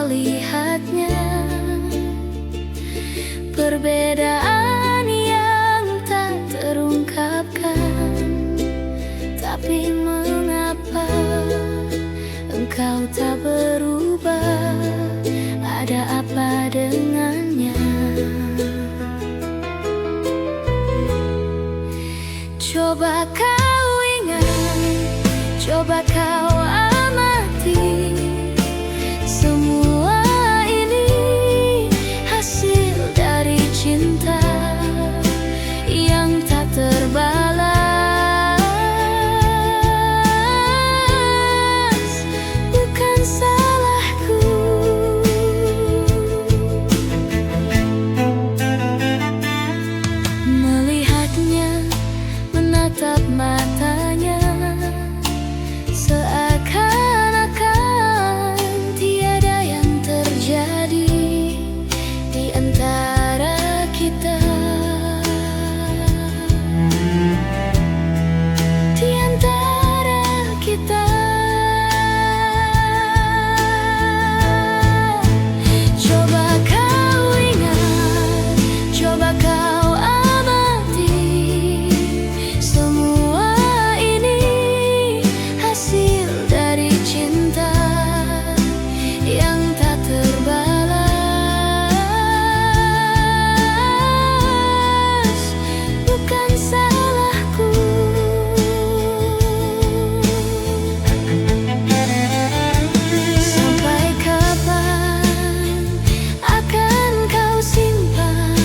melihatnya. Perbedaan yang tak terungkapkan, tapi mengapa engkau tak berubah? Ada apa dengannya? Coba kau ingat, coba kau amati, semua ini hasil dari cinta yang tak terbalas. Bukan salahku. Melihatnya, menatap matanya, seakan-akan tiada yang terjadi di antara kita. Di antara kita. Coba kau ingat, coba kau amati, semua ini hasil dari cinta yang tak terbalas. Bukan salahku. Sampai kapan akan kau simpan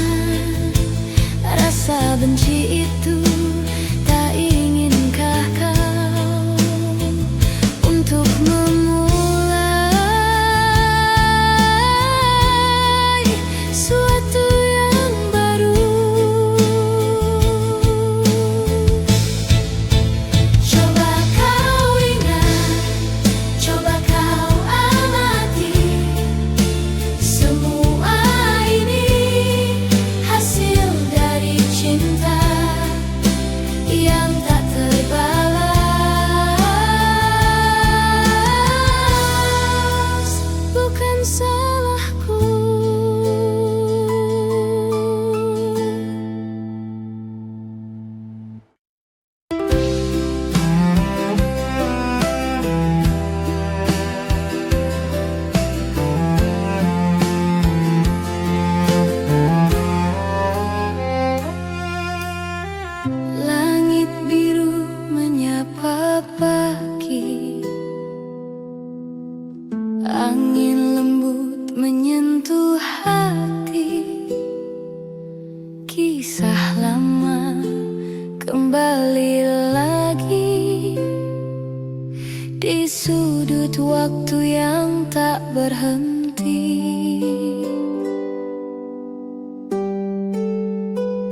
rasa benci itu? Tak inginkah kau untuk memulai suatu yang baru? Coba kau ingat, coba kau amati, semua ini hasil dari cinta yang tak terbalas. Bukan salahku. Langit biru menyapa pagi, angin lembut menyentuh hati. Kisah lama kembali lagi di sudut waktu yang tak berhenti.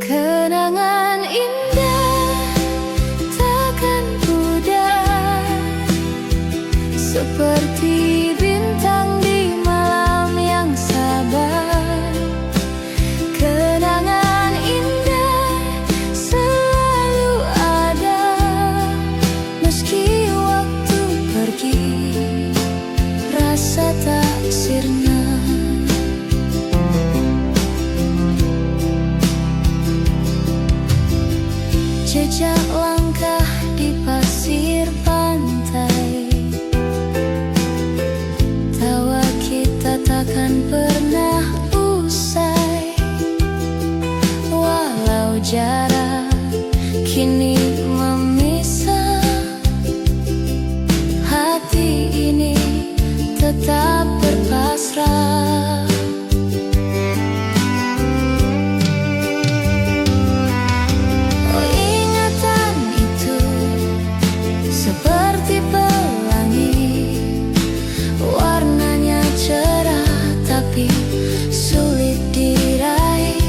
Kenangan indah takkan pudar, seperti bintang di malam yang sabar. Kenangan indah selalu ada, meski waktu pergi, rasa tak sirna. Jejak langkah di pasir pantai, tawa kita takkan pernah usai. Walau jarak kini memisah, hati ini tetap berpasrah. Oh, ingatan itu seperti pelangi, warnanya cerah tapi sulit diraih.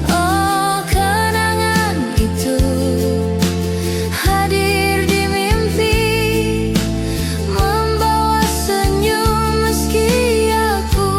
Oh, kenangan itu hadir di mimpi, membawa senyum meski aku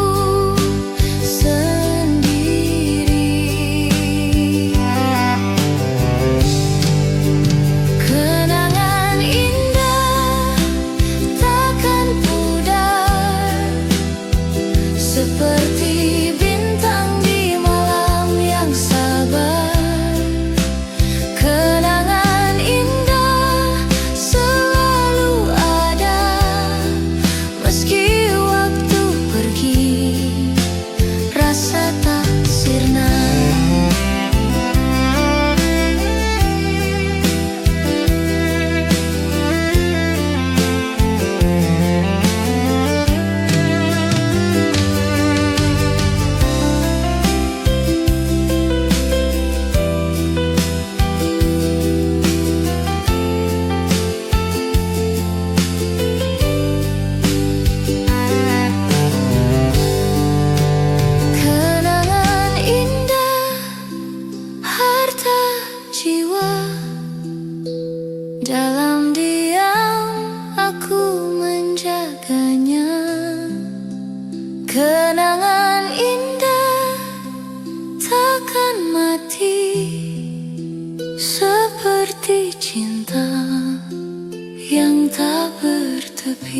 Aku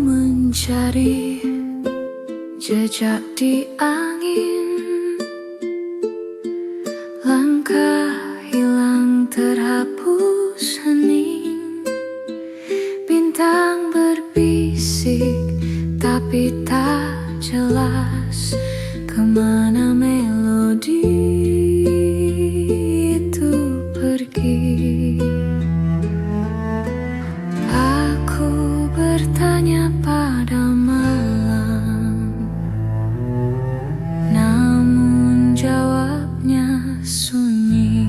mencari jejak di angin, langkah hilang terhapus hening. Bintang berbisik tapi tak jelas kemana melodi itu pergi. Aku bertanya pada malam, namun jawabnya sunyi.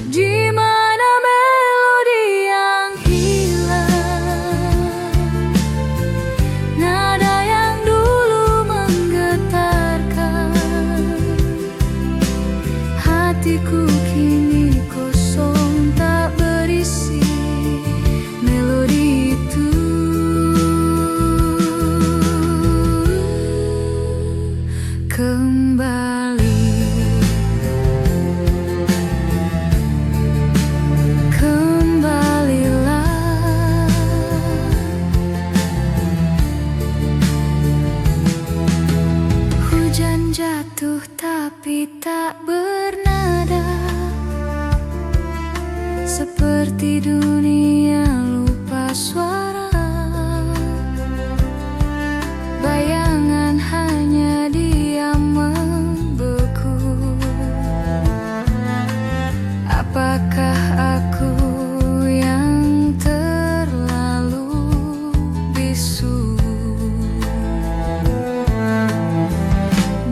Di mana melodi yang hilang, nada yang dulu menggetarkan hatiku kini kosong tak berisi melodi itu. Kembali, kembalilah. Hujan jatuh tapi tak bernada, seperti dunia lupa suara. Bayangan hanya diam membeku. Apakah aku yang terlalu bisu?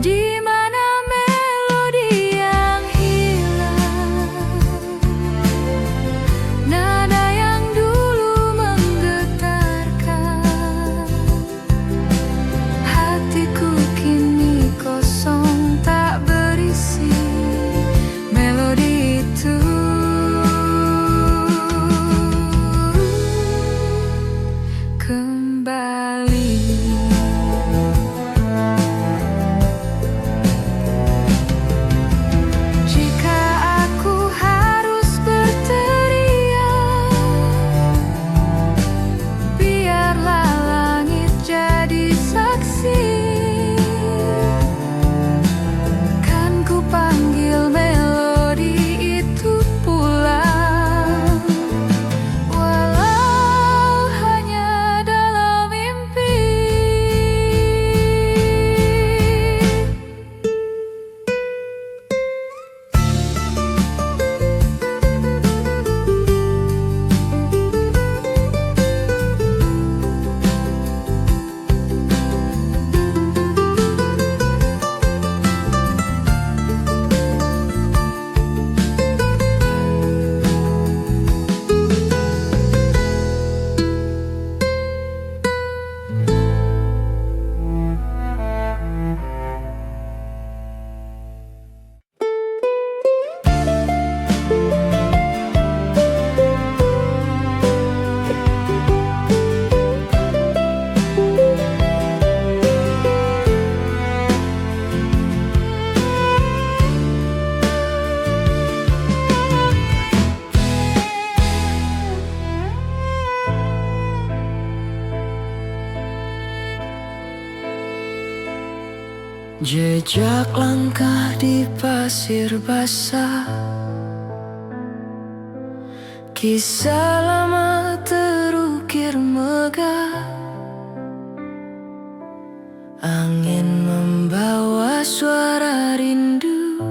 Di mana melodi yang hilang, nada yang dulu menggetarkan hatiku kini kosong tak berisi melodi itu. Kembali, jika aku harus berteriak, biarlah langit jadi saksi. Kan ku panggil melodi itu pulang, walau hanya dalam mimpi. Jejak langkah di pasir basah, kisah lama terukir megah. Angin membawa suara rindu,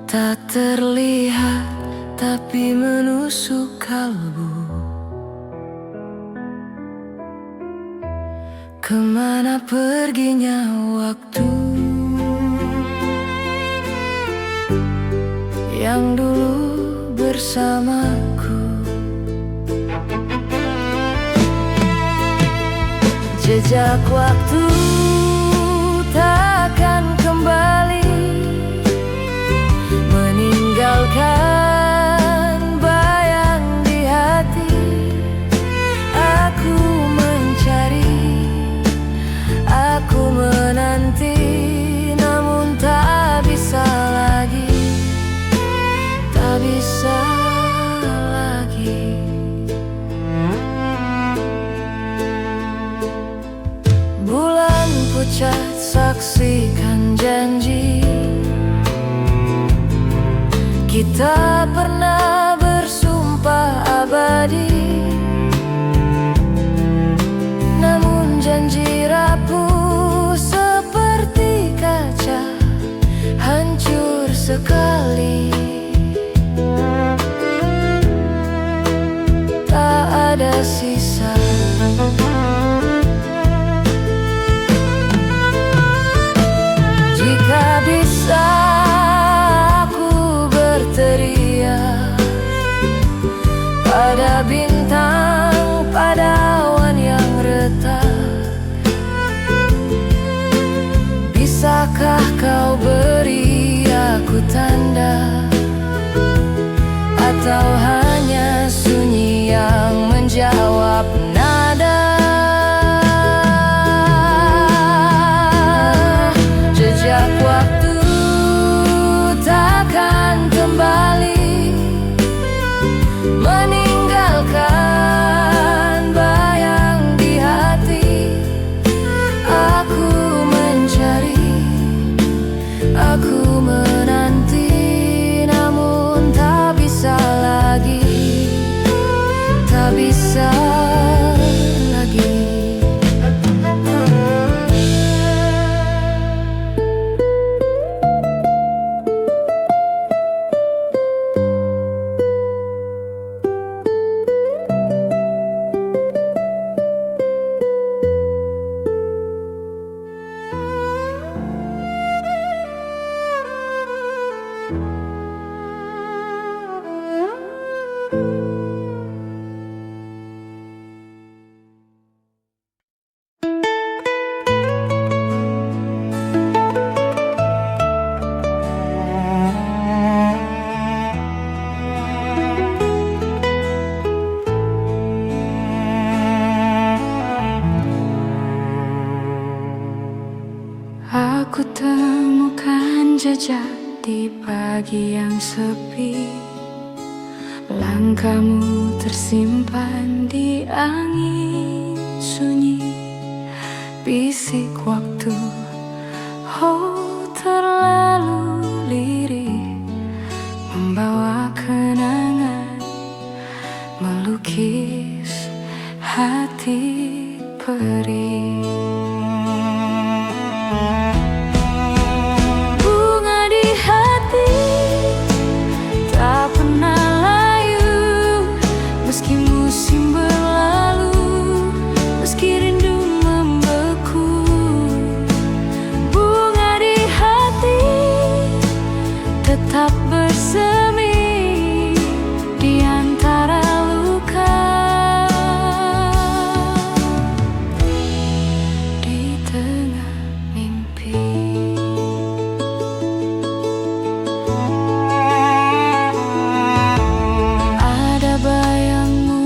tak terlihat tapi menusuk kalbu. Kemana perginya waktu yang dulu bersamaku. Jejak waktu takkan kembali meninggalkan bayang di hati. Aku mencari, aku menanti, namun tak bisa lagi, tak bisa lagi. Bulan pucat saksikan janji kita pernah bersumpah abadi. Namun janji rapuh seperti kaca, hancur sekali. Tak ada sisa. Jika bisa aku berteriak pada bintang, pada awan yang retak, bisakah kau beri aku tanda, atau hanya sunyi yang menjawab nada? Jejak waktu takkan kembali meninggalkan bayang di hati. Aku mencari, aku menanti, namun tak bisa lagi, tak bisa lagi. Aku temukan jejak di pagi yang sepi. Langkahmu tersimpan di angin sunyi. Bisik waktu, oh terlalu lirih, membawa kenangan, melukis hati perih. Tetap bersemi di antara luka, di tengah mimpi. Ada bayangmu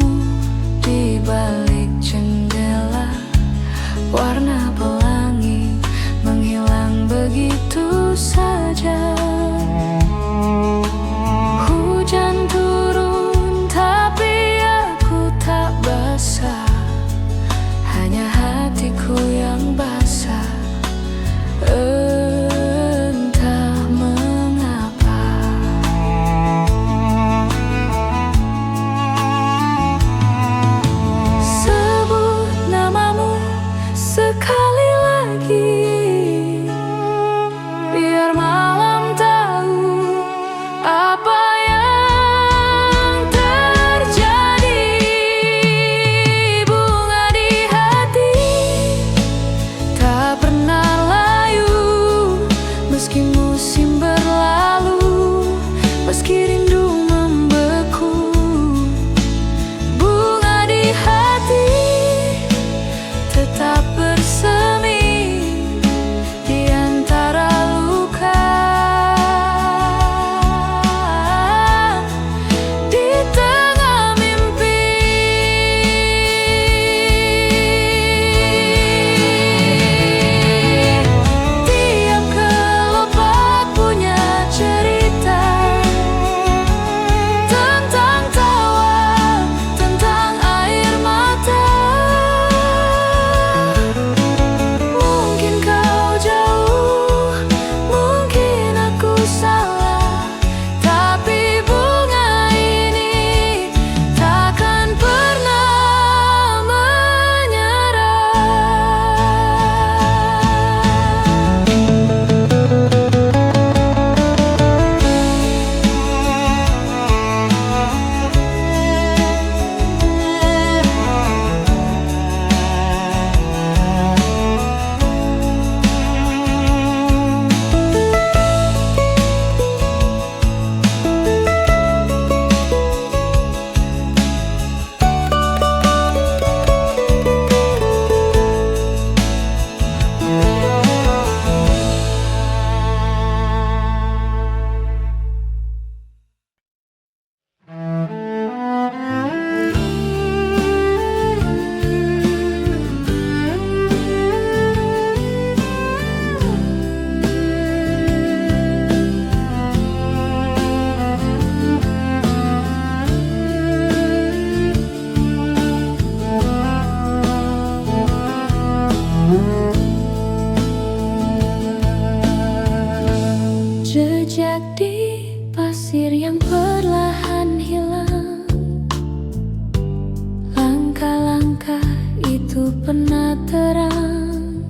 Bukankah itu pernah terang?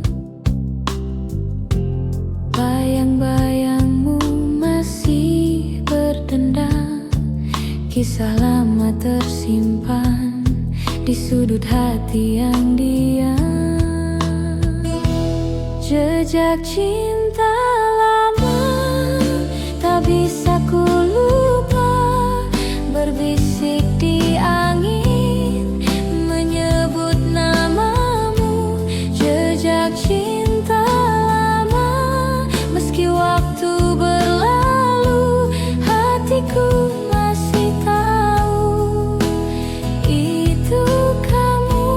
Bayang-bayangmu masih berdendam, kisah lama tersimpan di sudut hati yang diam. Jejak cinta lama tak bisa ku lupa, berbisik di angin menyebut namamu. Jejak cinta lama, meski waktu berlalu, hatiku masih tahu itu kamu.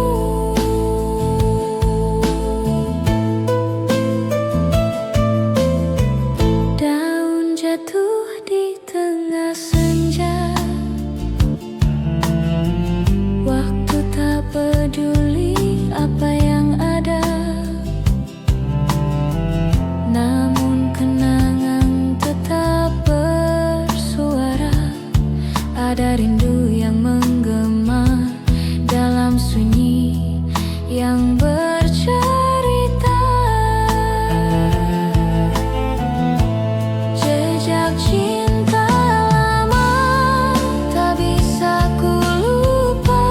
Daun jatuh di tengah senja, waktu tak peduli apa yang ada, namun kenangan tetap bersuara. Ada rindu yang menggema dalam sunyi yang bercerita. Jejak cinta lama tak bisa ku lupa,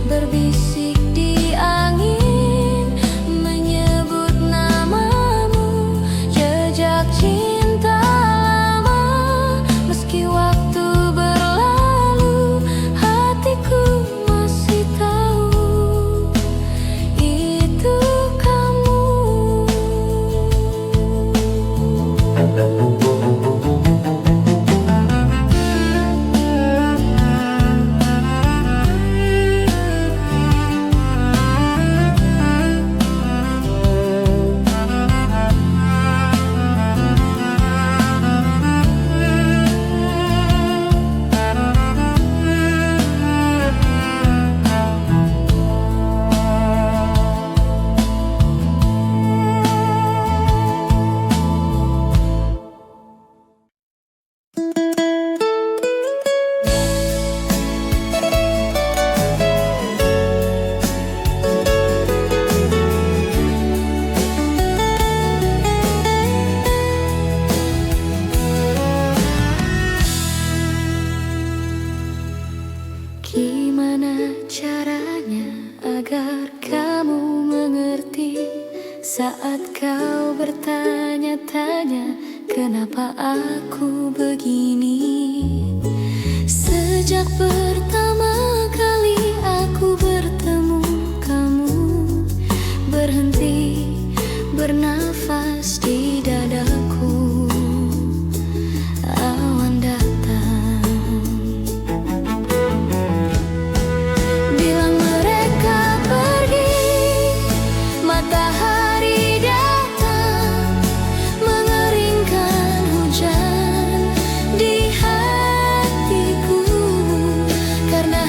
berbisik di angin menyebut namamu. Jejak cinta lama, meski waktu berlalu, hatiku masih tahu itu kamu. Gimana caranya agar kamu mengerti saat kau bertanya-tanya kenapa aku begini? Sejak pertama kali aku bertemu kamu, berhenti bernafas di dadaku. Awan datang, bilang mereka pergi, matahari datang, mengeringkan hujan di hatiku. Karena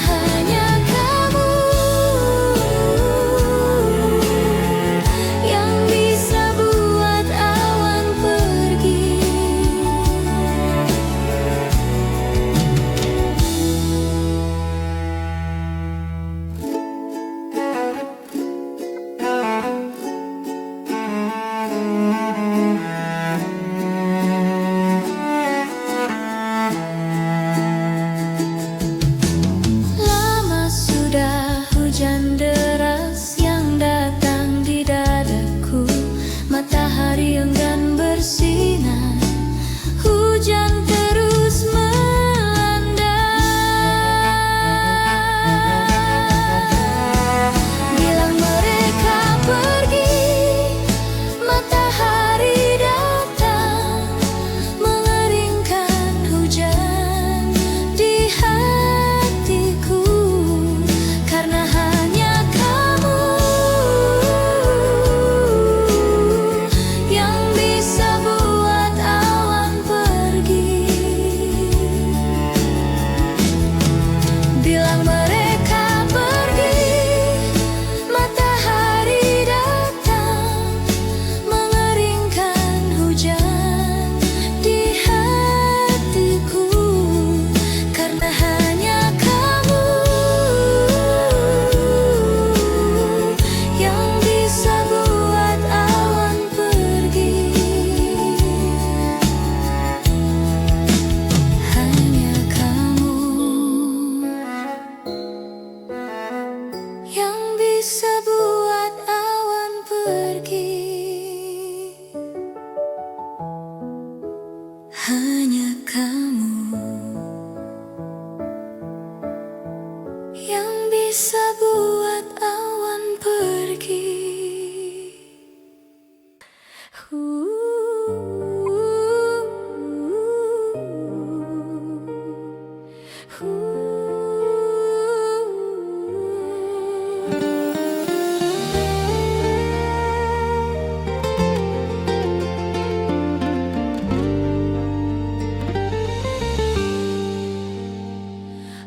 bisa buat awan pergi.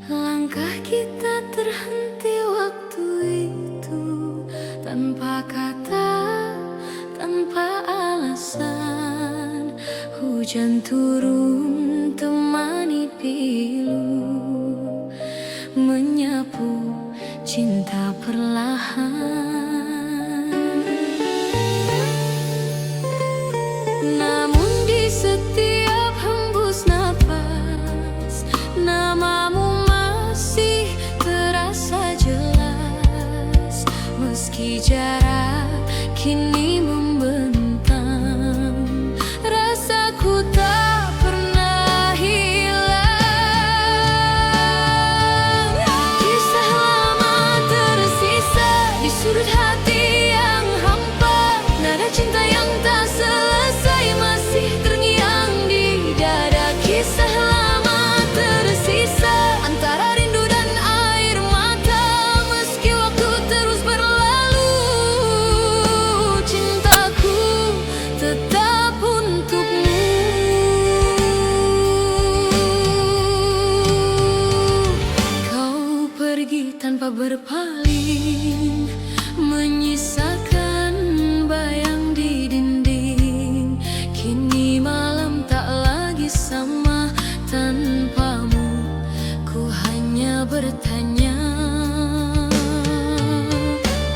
Langkah kita terhenti waktu itu, tanpa kata, tanpa alasan. Hujan turun temani pilu, menyapu cinta perlahan. Namun di setiap hembus napas, namamu masih terasa jelas. Meski jarak kini membentang, rasaku tak pernah hilang. Kisah lama tersisa di sudut hati yang hampa, nada cinta yang tak selesai masih terngiang di dada. Kisah lama tersisa antara rindu dan air mata, meski waktu terus berlalu, cintaku tetap untukmu. Kau pergi tanpa berpaling, menyisakan bayang di dinding. Kini malam tak lagi sama tanpamu, ku hanya bertanya,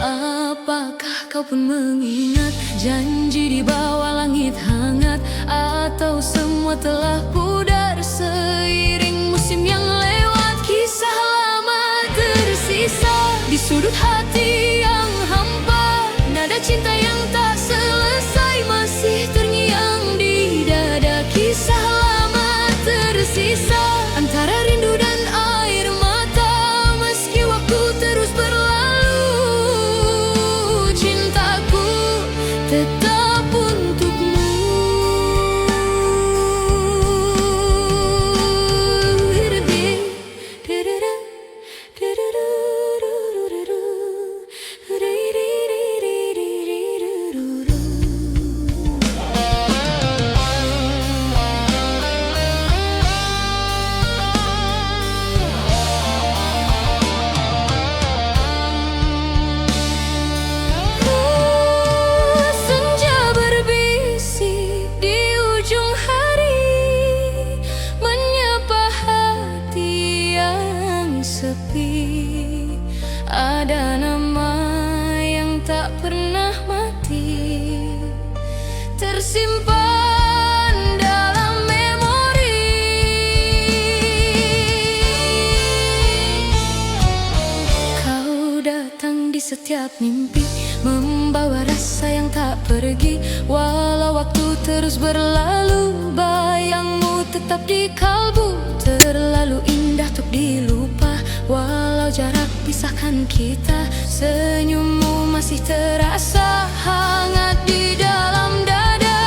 apakah kau pun mengingat janji di bawah langit hangat? Atau semua telah pudar seiring musim yang lewat? Kisah lama tersisa di sudut hati yang hampa, nada cinta yang tak selesai masih terngiang di dada. Kisah lama tersisa antara rindu dan air mata, meski waktu terus berlalu, cintaku tetap untukmu. Senja berbisik di ujung hari, menyapa hati yang sepi. Ada nama yang tak pernah mati, tersimpan dalam memori. Kau datang di setiap mimpi, membawa rasa yang tak pergi. Walau waktu terus berlalu, bayangmu tetap di kalbu. Terlalu indah untuk dilupa, walau jarak pisahkan kita. Senyummu masih terasa hangat di dalam dada.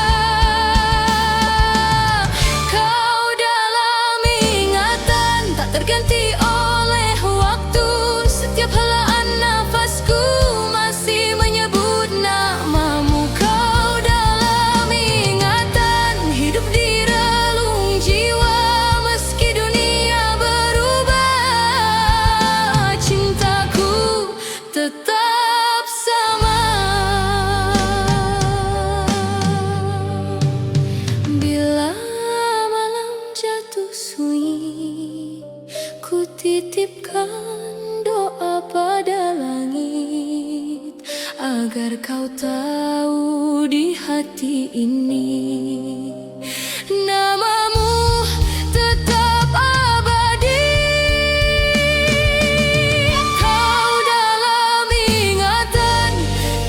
Kau dalam ingatan, tak terganti oleh waktu. Setiap helaan nafasku masih menyebut namamu. Kau dalam ingatan, hidup di relung jiwa, meski dunia berubah, cintaku tetap sama. Bila malam jatuh sunyi, ku titipkan doa pada langit, agar kau tahu di hati ini namamu tetap abadi. Kau dalam ingatan,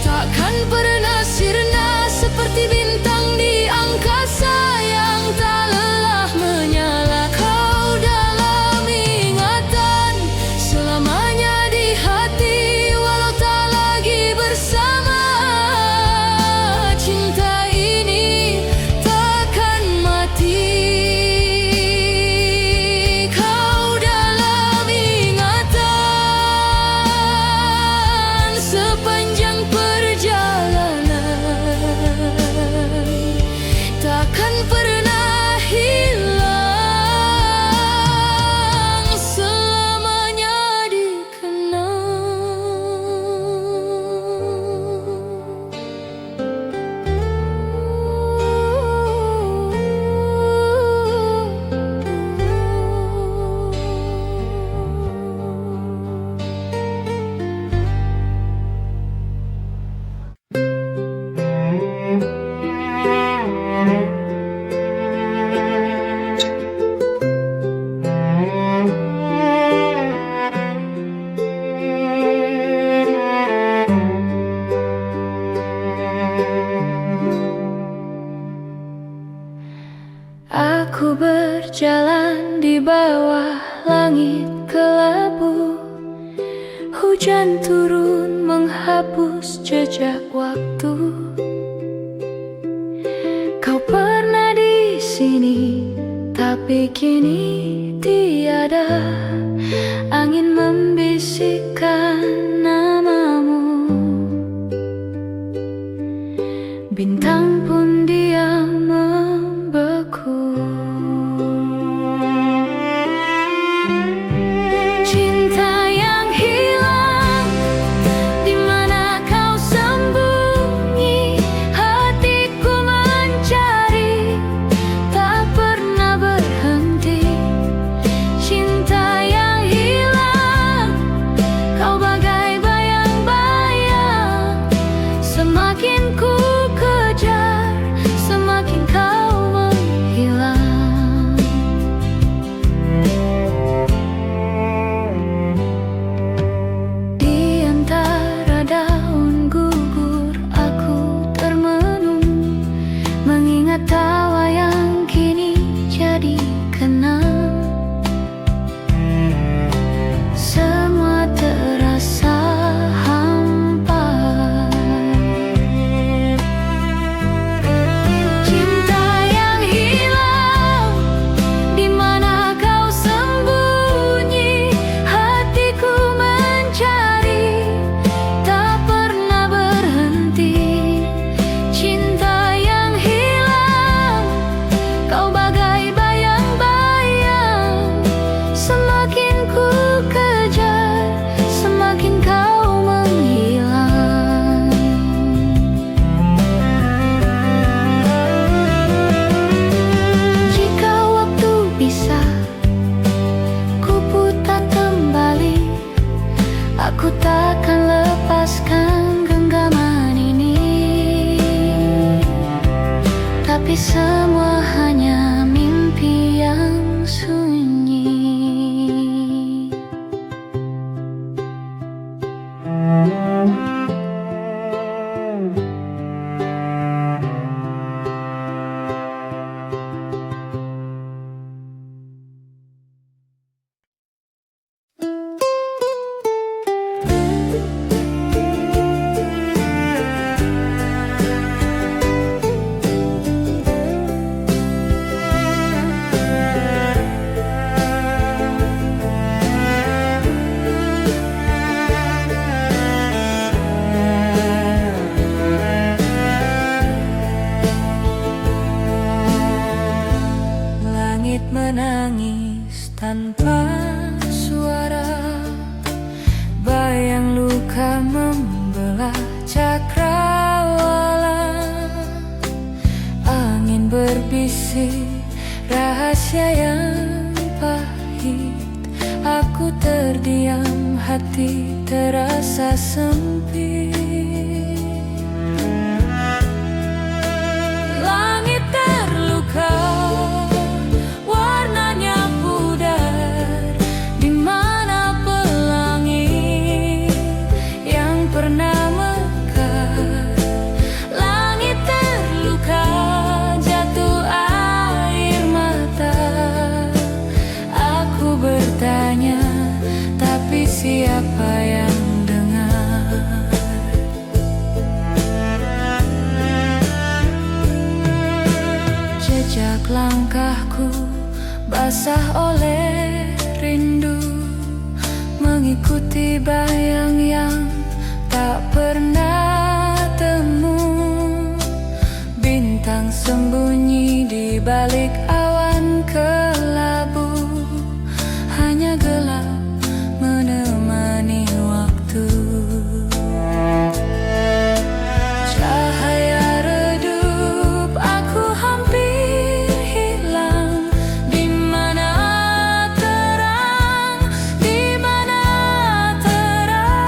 takkan pernah sirna, seperti bintang di angkasa yang tak lelah menyala. Kau dalam ingatan, selamanya di hati. Hujan turun menghapus jejak waktu. Kau pernah di sini, tapi kini tiada. Angin membisikkan namamu, bintang pun diam membeku. Cinta yang hilang, di mana kau sembunyi? Hatiku mencari, tak pernah berhenti. Cinta yang hilang, kau bagai bayang-bayang. Semakin ku kejar, semakin kau menghilang. Di antara daun gugur aku termenung, mengingat tawa yang kini jadi kenang. Semua terasa hampa. Cinta yang hilang, di mana kau sembunyi? Hatiku mencari, tak pernah berhenti. Cinta yang hilang, kau bagai bayang-bayang. Semakin ku kejar, semakin kau menghilang. Jika waktu bisa ku putar kembali, aku takkan lepaskan genggaman ini. Tapi semua hanya mimpi yang sunyi. Langit menangis tanpa suara, bayang luka membelah cakrawala. Angin berbisik rahasia yang pahit. Aku terdiam, hati terasa sempit. Langit terluka, warnanya pudar. Di mana pelangi yang pernah mekar? Langit terluka, jatuh air mata. Aku bertanya, tapi siapa yang dengar? Jejak langkahku basah oleh rindu, mengikuti bayang yang tak pernah temu. Bintang sembunyi di balik awan kelabu, hanya gelap menemani waktu. Cahaya redup, aku hampir hilang. Di mana terang, di mana terang?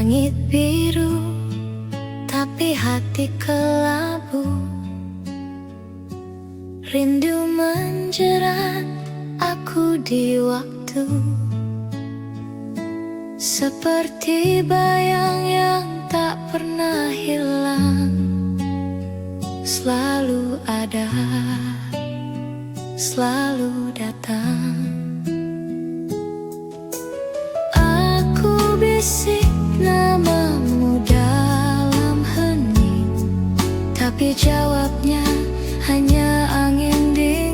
Langit biru, tapi hati kelabu. Rindu menjerat aku di waktu, seperti bayang yang tak pernah hilang. Selalu ada, selalu datang. Aku bisik namamu dalam hening, tapi jawabnya hanya angin dingin.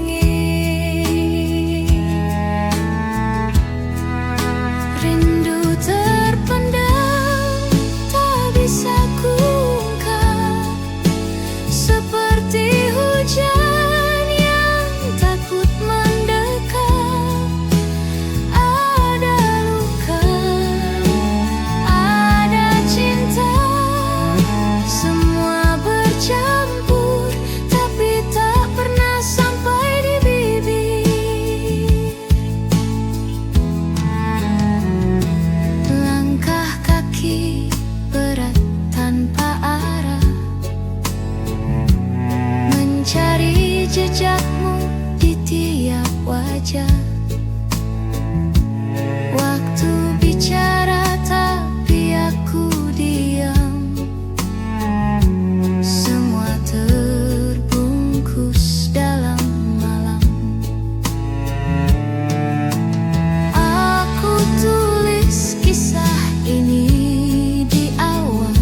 Rindu terpendam, tak bisa kuungkap, seperti hujan yang takut mendekat. Ada luka, ada cinta, semua bercampur, tapi tak pernah sampai di bibir. Langkah kaki berat tanpa arah, mencari jejakmu di tiap wajah. Waktu bicara tapi aku diam, semua terbungkus dalam malam. Aku tulis kisah ini di awan,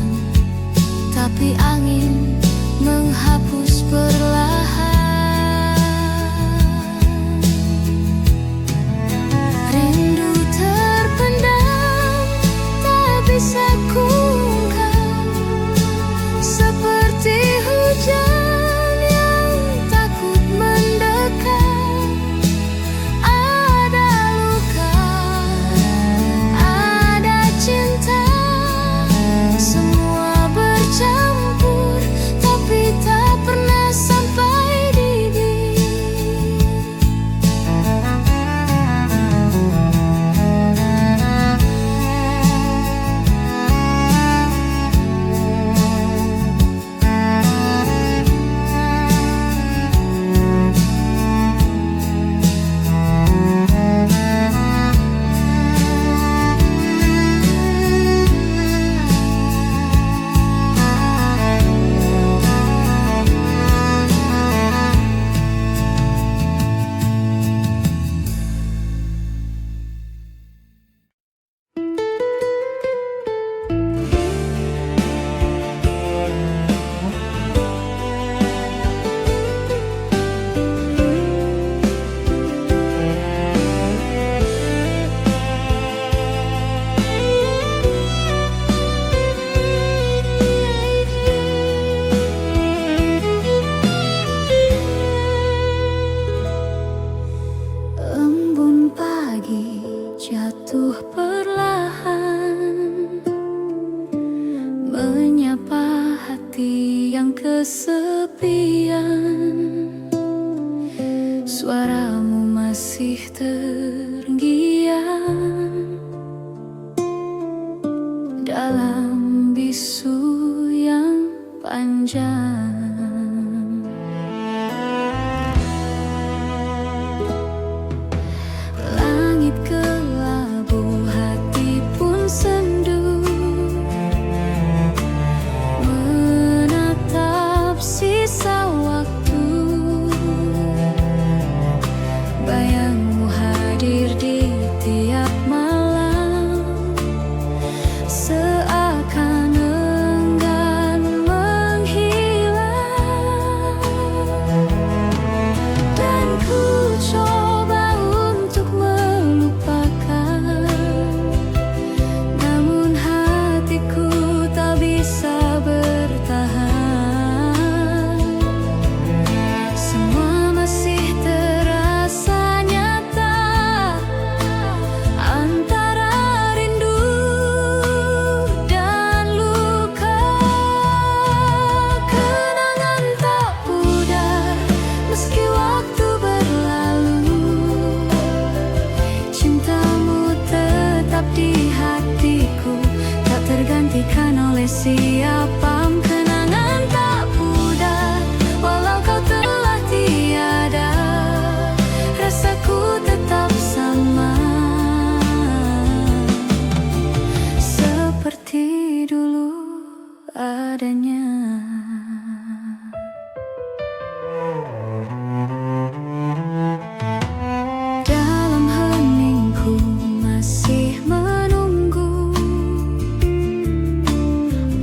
tapi angin menghapus perlahan. Rindu terpendam, tak bisa kuungkap, seperti hujan yang takut mendekat. Ada luka, ada cinta, semua bercampur, tapi tak pernah sampai di bibir. Embun pagi jatuh perlahan, menyapa hati yang kesepian. Suaramu masih terngiang dalam bisu yang panjang. Langit kelabu, hati pun sendu, menatap sisa waktu. Bayangmu hadir di tiap malam, seakan enggan menghilang. siapa, kenangan tak pudar. Walau kau telah tiada, rasaku tetap sama, seperti dulu adanya. Dalam heningku masih menunggu,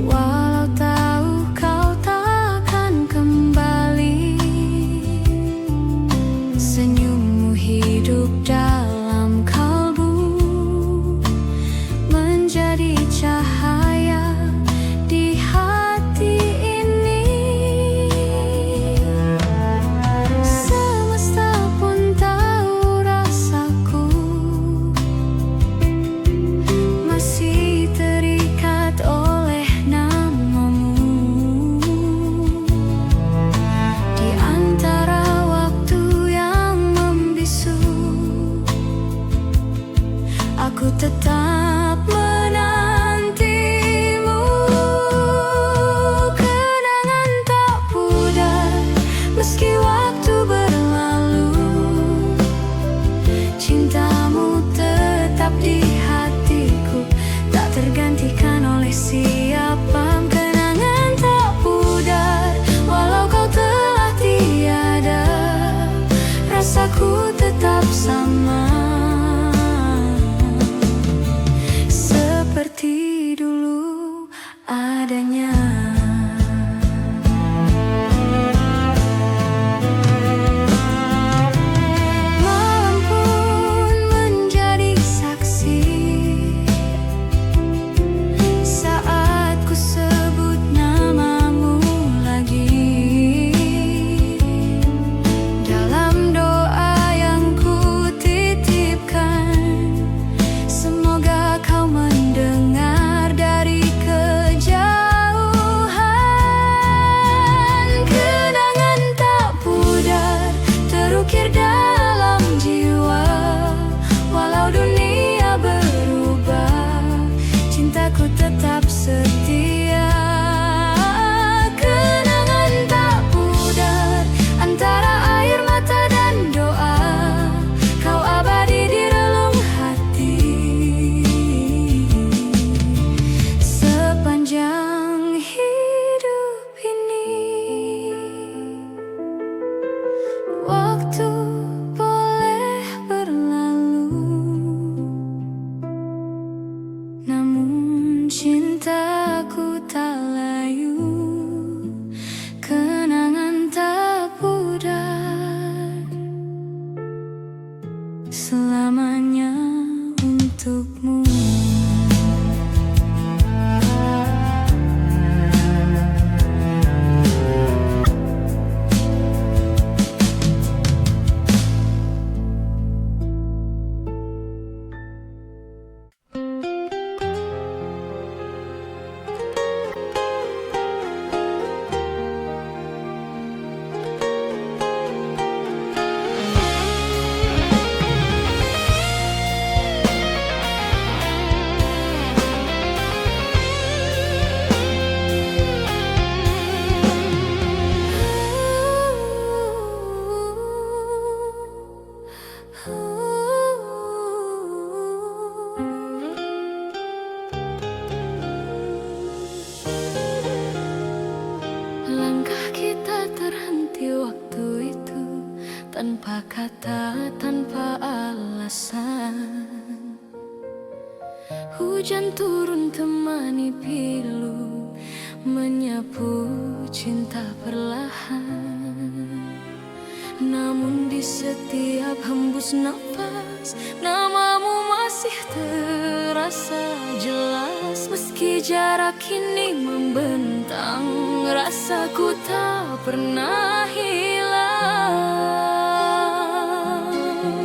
walau tahu kau takkan kembali. Senyummu hidup dalam kalbu, menjadi cahaya di hati ini. Semesta pun tahu rasaku masih terikat oleh namamu. Di antara waktu yang membisu, aku tetap menantimu. Kenangan tak pudar meski waktu berlalu, cintamu tetap di hatiku, tak tergantikan oleh siapa. Kenangan tak pudar walau kau telah tiada, rasaku tetap sama, seperti dulu adanya. Malam pun menjadi saksi saat ku sebut namamu lagi. Dalam doa yang ku titipkan, semoga kau mendengar dari kejauhan. Kenangan tak pudar terukir dalam jiwa, walau dunia berubah, cintaku tetap setia. Kenangan tak pudar antara air mata dan doa, kau abadi di relung hati, sepanjang hidup ini. Waktu boleh berlalu, namun cintaku tak layu. Kenangan tak pudar selamanya untukmu. Langkah kita terhenti waktu itu, tanpa kata, tanpa alasan. Hujan turun temani pilu, menyapu cinta perlahan. Namun di setiap hembus nafas, namamu masih terasa jelas. Meski jarak kini membentang, rasaku tak pernah hilang.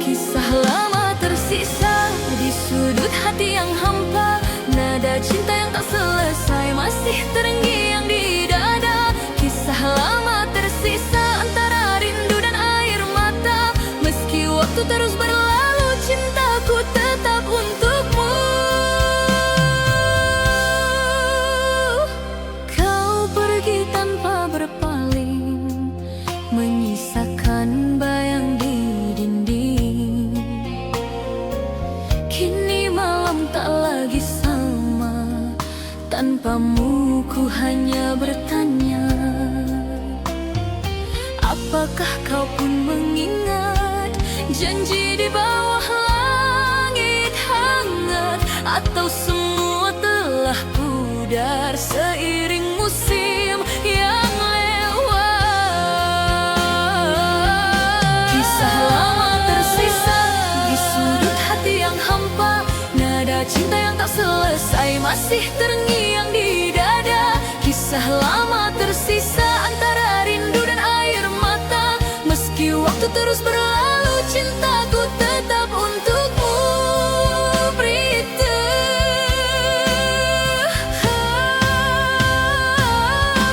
Kisah lama tersisa di sudut hati yang hampa, nada cinta yang tak selesai masih terngiang di dada. Kisah lama tersisa antara rindu dan air mata, meski waktu terus berlalu, cintaku tetap untukmu. Tanpamu ku hanya bertanya, apakah kau pun mengingat janji di bawah langit hangat? Atau semua telah pudar seiring musim yang lewat? Kisah lama tersisa di sudut hati yang hampa, nada cinta yang tak selesai masih terngiang di dada. Kisah lama tersisa antara rindu dan air mata. Meski waktu terus berlalu, cintaku tetap untukmu, Prita.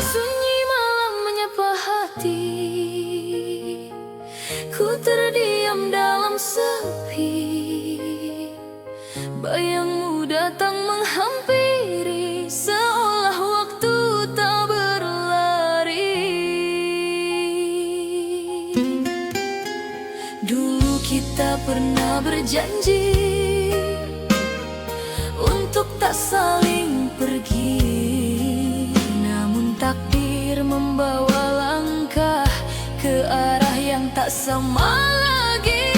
Sunyi malam menyapa hati, ku terdiam dalam sepi. Bayangmu datang menghampiri, seolah waktu tak berlari. Dulu kita pernah berjanji untuk tak saling pergi, namun takdir membawa langkah ke arah yang tak sama lagi.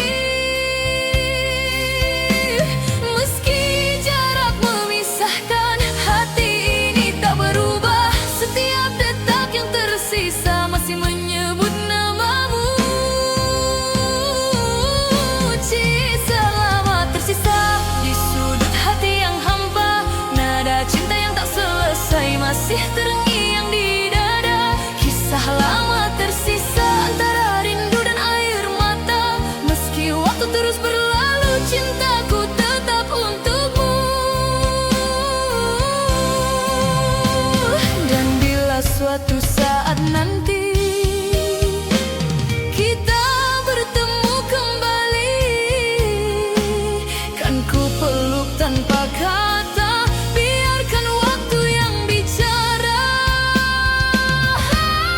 Masih menyebut namamu. Kisah lama tersisa di sudut hati yang hampa, nada cinta yang tak selesai masih terngiang di dada. Kisah lama tersisa antara rindu dan air mata. Meski waktu terus berlalu, cintaku tetap untukmu. Dan bila suatu saat nanti tanpa kata, biarkan waktu yang bicara.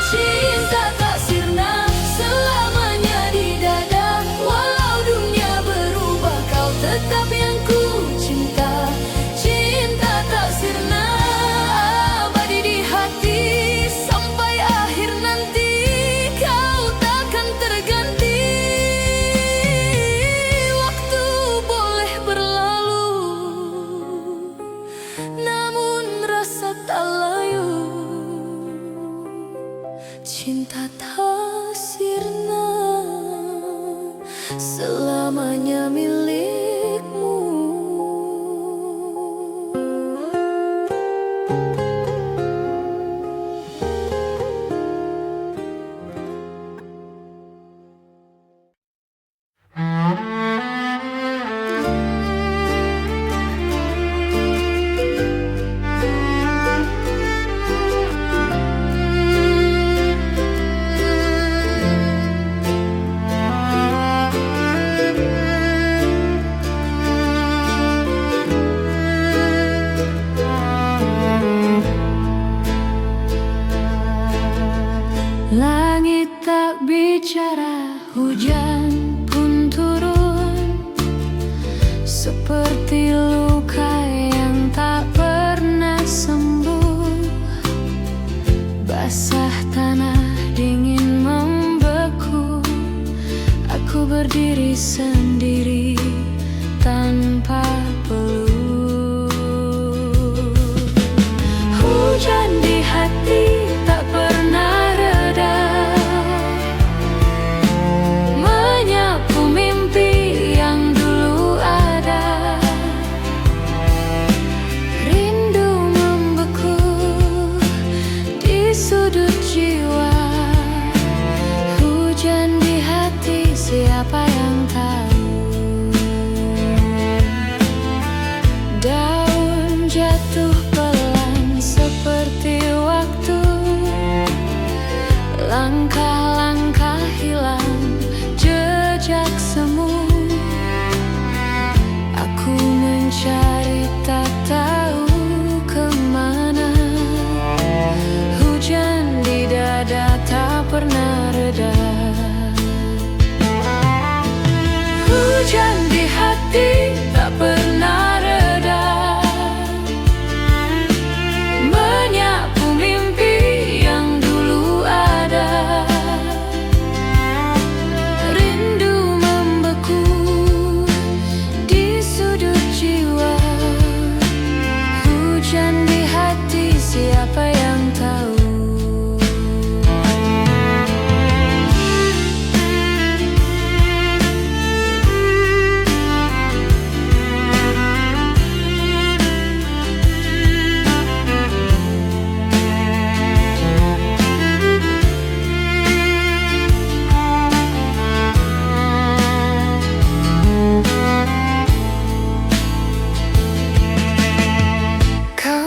Cinta tak sirna selamanya di dada. Walau dunia berubah, kau tetap yang ku cinta. Cinta tak sirna abadi di hati. Sampai akhir nanti kau takkan terganti. Waktu boleh berlalu, namun rasa tak layu. Cinta tak sirna selamanya milikmu. Langit tak bicara, hujan pun turun, seperti luka yang tak pernah sembuh. Basah tanah dingin membeku, aku berdiri sendiri tanpa peluk. Hujan di hati tak pernah reda, menyapu mimpi yang dulu ada. Rindu membeku di sudut jiwa. Hujan di hati, siapa yang tahu?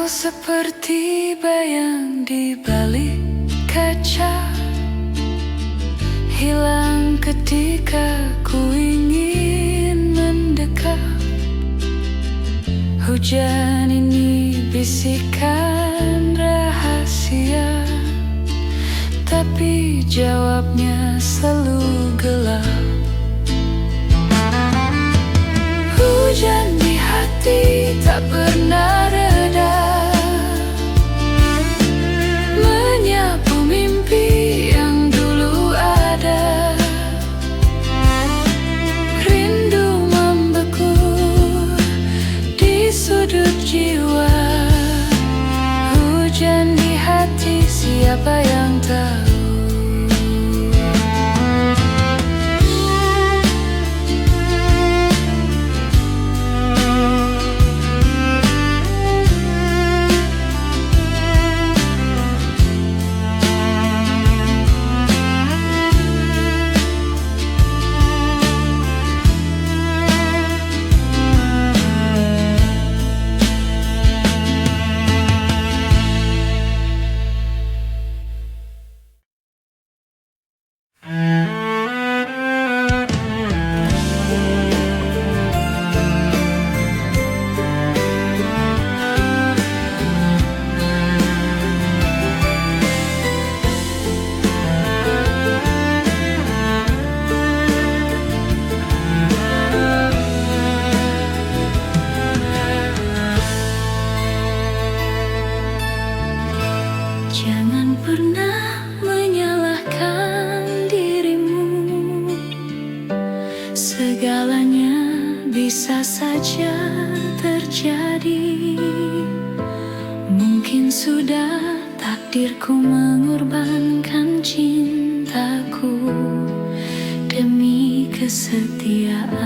seperti bayang di balik kaca, hilang ketika ku ingin mendekat. Hujan ini bisikan rahasia, tapi jawabnya selalu gelap. Hujan di hati tak pernah reda, menyapu mimpi yang dulu ada. Rindu membeku di sudut jiwa. Hujan di hati, siapa yang tahu? Jangan pernah menyalahkan dirimu, segalanya bisa saja terjadi. Mungkin sudah takdirku mengorbankan cintaku demi kesetiaan.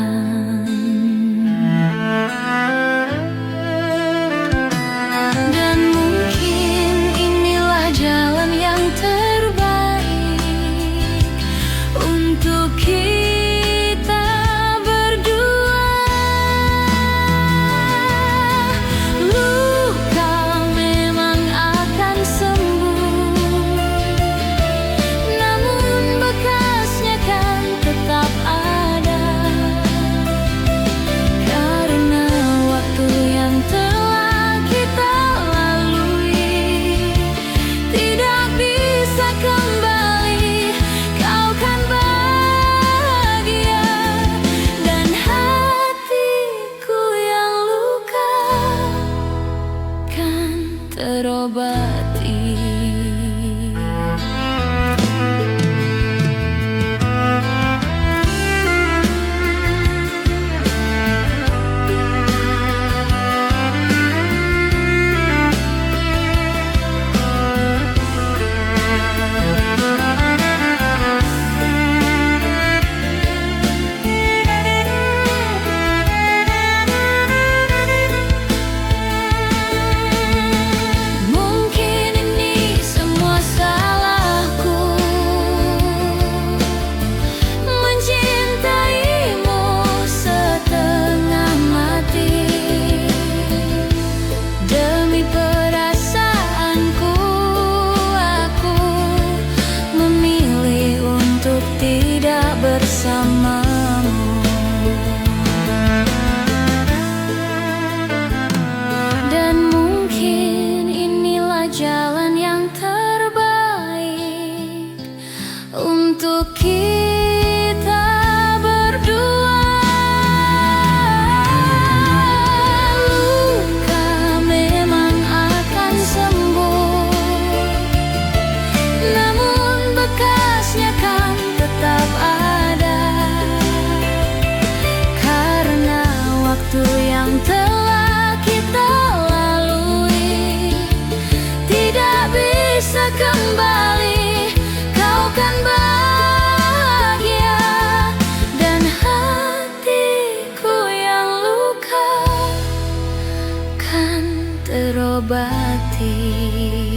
Dan mungkin inilah jalan yang terbaik untuk kita berdua. Luka memang akan sembuh, namun bekasnya kan tetap ada. Karena waktu yang telah kita lalui tidak bisa kembali. Kau kan bahagia dan hatiku yang luka kan terobati. Mungkin ini semua salahku, mencintaimu setengah mati. Demi perasaanku, aku memilih untuk tidak bersamamu. Dan mungkin inilah jalan yang terbaik untuk kita berdua. Luka memang akan sembuh, namun bekasnya kan tetap ada. Karena waktu yang telah kita lalui tidak bisa kembali. Kau kan bahagia dan hatiku yang luka kan terobati.